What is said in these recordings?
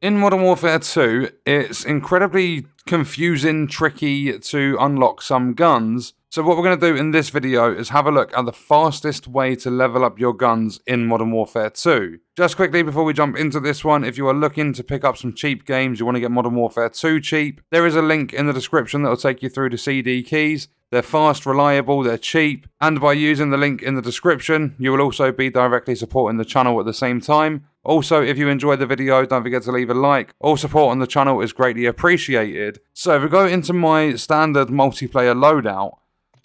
In Modern Warfare 2, it's incredibly confusing, tricky to unlock some guns. So what we're going to do in this video is have a look at the fastest way to level up your guns in Modern Warfare 2. Just quickly before we jump into this one, if you are looking to pick up some cheap games, you want to get Modern Warfare 2 cheap, there is a link in the description that will take you through the CD keys. They're fast, reliable, they're cheap, and by using the link in the description, you will also be directly supporting the channel at the same time. Also, if you enjoyed the video, don't forget to leave a like. All support on the channel is greatly appreciated. So if we go into my standard multiplayer loadout,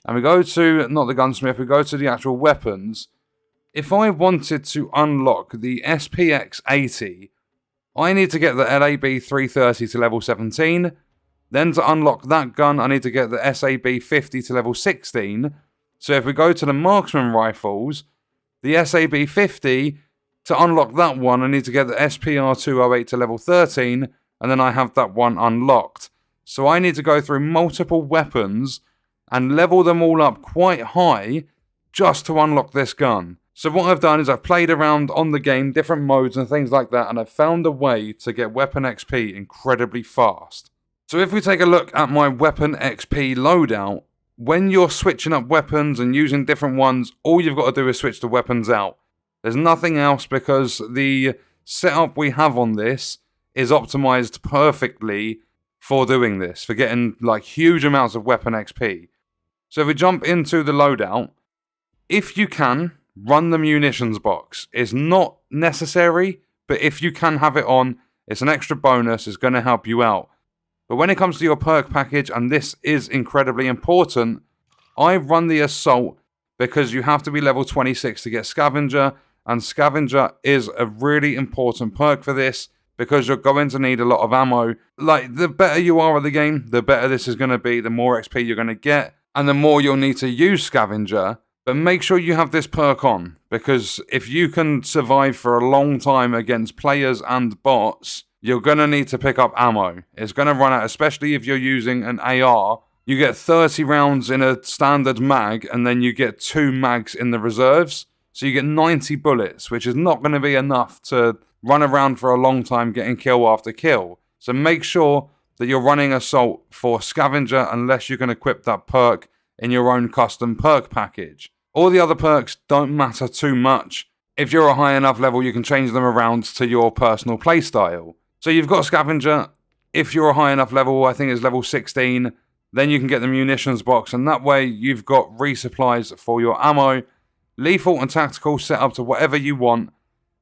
and we go to, not the gunsmith, we go to the actual weapons. If I wanted to unlock the SPX-80, I need to get the LAB-330 to level 17. Then to unlock that gun, I need to get the SAB-50 to level 16. So if we go to the marksman rifles, the SAB-50, to unlock that one, I need to get the SPR-208 to level 13, and then I have that one unlocked. So I need to go through multiple weapons and level them all up quite high just to unlock this gun. So what I've done is I've played around on the game, different modes and things like that, and I've found a way to get weapon XP incredibly fast. So if we take a look at my weapon XP loadout, when you're switching up weapons and using different ones, all you've got to do is switch the weapons out. There's nothing else because the setup we have on this is optimized perfectly for doing this, for getting like huge amounts of weapon XP. So if we jump into the loadout, if you can, run the munitions box. It's not necessary, but if you can have it on, it's an extra bonus, it's going to help you out. But when it comes to your perk package, and this is incredibly important, I run the assault because you have to be level 26 to get scavenger, and scavenger is a really important perk for this because you're going to need a lot of ammo. Like, the better you are at the game, the better this is going to be, the more XP you're going to get, and the more you'll need to use scavenger. But make sure you have this perk on, because if you can survive for a long time against players and bots, you're going to need to pick up ammo. It's going to run out, especially if you're using an AR. You get 30 rounds in a standard mag, and then you get 2 mags in the reserves. So you get 90 bullets, which is not going to be enough to run around for a long time getting kill after kill. So make sure that you're running assault for scavenger unless you can equip that perk in your own custom perk package. All the other perks don't matter too much. If you're a high enough level, you can change them around to your personal playstyle. So you've got scavenger. If you're a high enough level, I think it's level 16, then you can get the munitions box, and that way you've got resupplies for your ammo, lethal and tactical set up to whatever you want.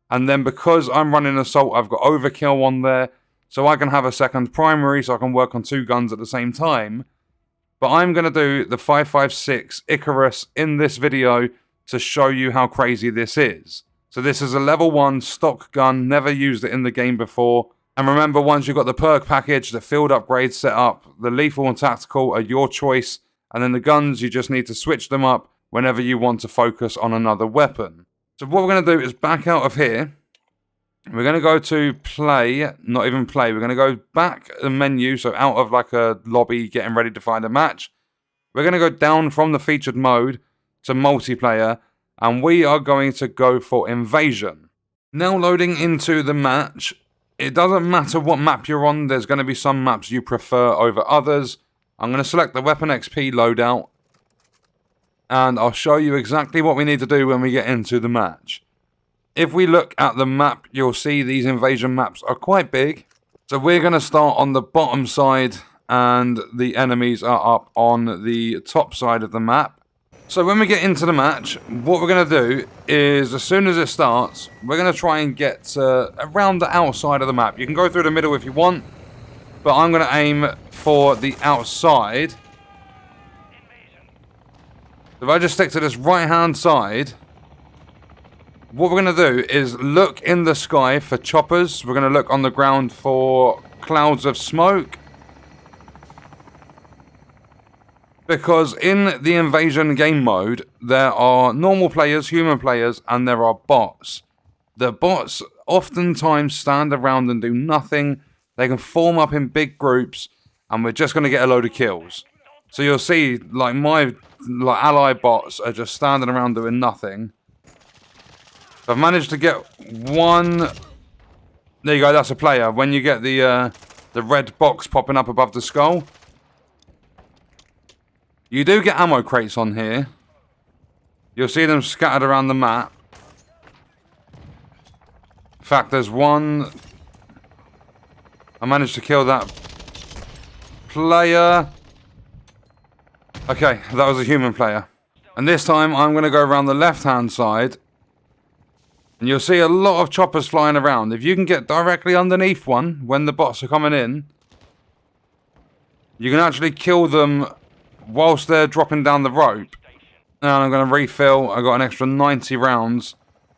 And then because I'm running assault, I've got overkill on there, so I can have a second primary, so I can work on 2 guns at the same time. But I'm going to do the 5.56 Icarus in this video to show you how crazy this is. So this is a level 1 stock gun, never used it in the game before. And remember, once you've got the perk package, the field upgrades set up, the lethal and tactical are your choice. And then the guns, you just need to switch them up whenever you want to focus on another weapon. So what we're going to do is back out of here. We're going to go to play, not even play. We're going to go back the menu, so out of like a lobby getting ready to find a match. We're going to go down from the featured mode to multiplayer, and we are going to go for invasion. Now loading into the match. It doesn't matter what map you're on, there's going to be some maps you prefer over others. I'm going to select the weapon XP loadout, and I'll show you exactly what we need to do when we get into the match. If we look at the map, you'll see these invasion maps are quite big. So we're going to start on the bottom side, and the enemies are up on the top side of the map. So when we get into the match, what we're going to do is, as soon as it starts, we're going to try and get around the outside of the map. You can go through the middle if you want, but I'm going to aim for the outside. If I just stick to this right-hand side, what we're going to do is look in the sky for choppers. We're going to look on the ground for clouds of smoke. Because in the invasion game mode, there are normal players, human players, and there are bots. The bots oftentimes stand around and do nothing. They can form up in big groups, and we're just going to get a load of kills. So you'll see, like, my ally bots are just standing around doing nothing. I've managed to get one There you go, that's a player. When you get the red box popping up above the skull, you do get ammo crates on here. You'll see them scattered around the map. In fact, there's one. I managed to kill that player. Okay, that was a human player. And this time I'm going to go around the left-hand side. And you'll see a lot of choppers flying around. If you can get directly underneath one when the bots are coming in, you can actually kill them whilst they're dropping down the rope. And I'm going to refill. I got an extra 90 rounds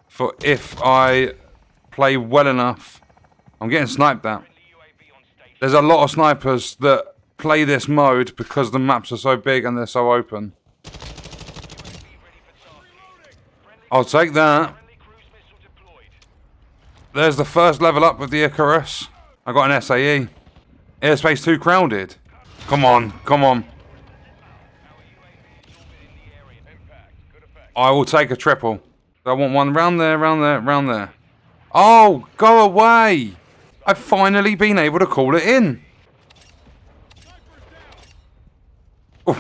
for if I play well enough. I'm getting sniped at. There's a lot of snipers that play this mode because the maps are so big and they're so open. I'll take that. There's the first level up with the Icarus. I got an SAE. Airspace too crowded. Come on, come on. I will take a triple. I want one round there, round there, round there. Oh, go away! I've finally been able to call it in. I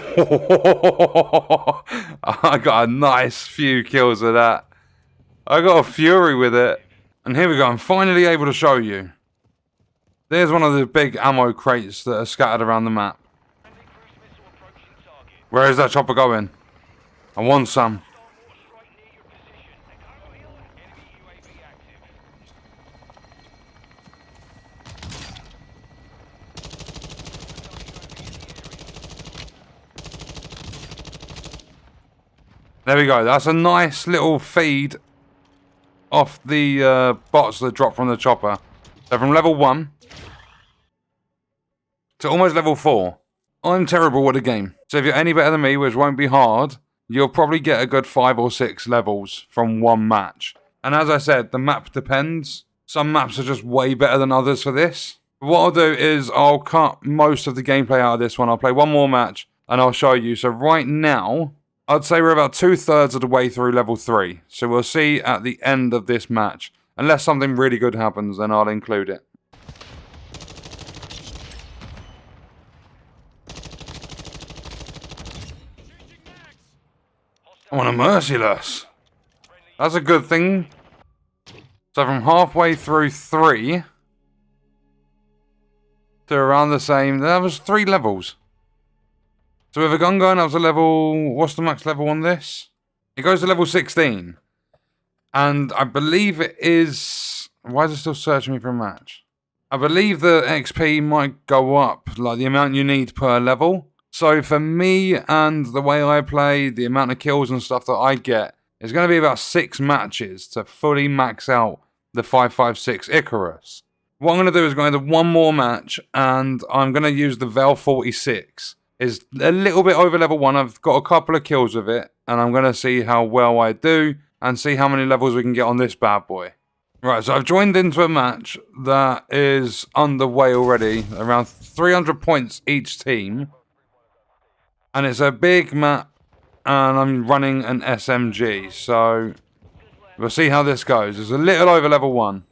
got a nice few kills of that. I got a fury with it. And here we go, I'm finally able to show you. There's one of the big ammo crates that are scattered around the map. Where is that chopper going? I want some. There we go. That's a nice little feed off the bots that drop from the chopper. So from level 1 to almost level 4. I'm terrible with the game. So if you're any better than me, which won't be hard, you'll probably get a good 5 or 6 levels from one match. And as I said, the map depends. Some maps are just way better than others for this. What I'll do is I'll cut most of the gameplay out of this one. I'll play one more match and I'll show you. So right now, I'd say we're about 2/3 of the way through level 3. So we'll see at the end of this match. Unless something really good happens, then I'll include it. I want a merciless. That's a good thing. So from halfway through 3 to around the same, that was 3 levels. So with a gun gun, I was a level... What's the max level on this? It goes to level 16. And I believe it is... Why is it still searching me for a match? I believe the XP might go up, like the amount you need per level. So for me and the way I play, the amount of kills and stuff that I get, is going to be about 6 matches to fully max out the 5.56 Icarus. What I'm going to do is go into one more match, and I'm going to use the Vel 46. It's a little bit over level 1. I've got a couple of kills with it, and I'm going to see how well I do, and see how many levels we can get on this bad boy. Right, so I've joined into a match that is underway already, around 300 points each team. And it's a big map, and I'm running an SMG, so we'll see how this goes. It's a little over level 1.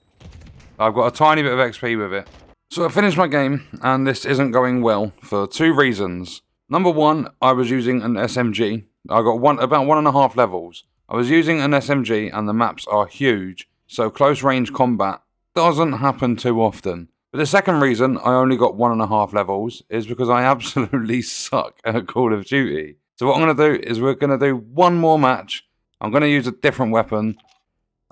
I've got a tiny bit of XP with it. So I finished my game, and this isn't going well for 2 reasons. Number 1, I was using an SMG. I got about 1.5 levels. I was using an SMG, and the maps are huge, so close range combat doesn't happen too often. But the second reason I only got 1.5 levels is because I absolutely suck at Call of Duty. So what I'm going to do is we're going to do one more match. I'm going to use a different weapon.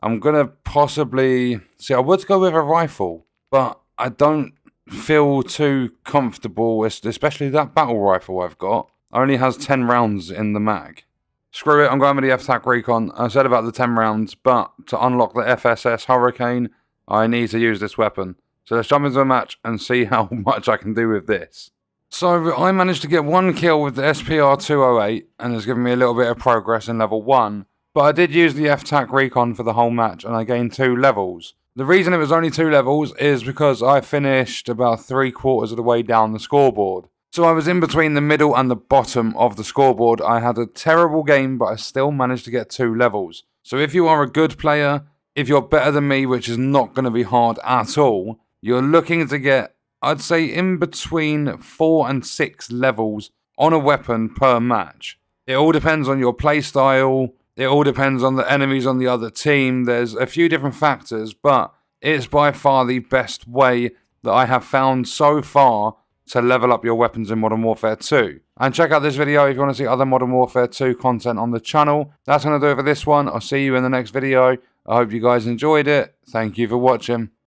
I'm going to possibly... See, I would go with a rifle, but I don't feel too comfortable, especially that battle rifle I've got. Only has 10 rounds in the mag. Screw it, I'm going with the F-TAC Recon. I said about the 10 rounds, but to unlock the FSS Hurricane, I need to use this weapon. So let's jump into a match and see how much I can do with this. So I managed to get 1 kill with the SPR 208, and it's given me a little bit of progress in level 1. But I did use the F-TAC Recon for the whole match, and I gained 2 levels. The reason it was only 2 levels is because I finished about 3/4 of the way down the scoreboard. So I was in between the middle and the bottom of the scoreboard. I had a terrible game, but I still managed to get 2 levels. So if you are a good player, if you're better than me, which is not going to be hard at all, you're looking to get, I'd say, in between 4 and 6 levels on a weapon per match. It all depends on your playstyle. It all depends on the enemies on the other team. There's a few different factors, but it's by far the best way that I have found so far to level up your weapons in Modern Warfare 2. And check out this video if you want to see other Modern Warfare 2 content on the channel. That's going to do it for this one. I'll see you in the next video. I hope you guys enjoyed it. Thank you for watching.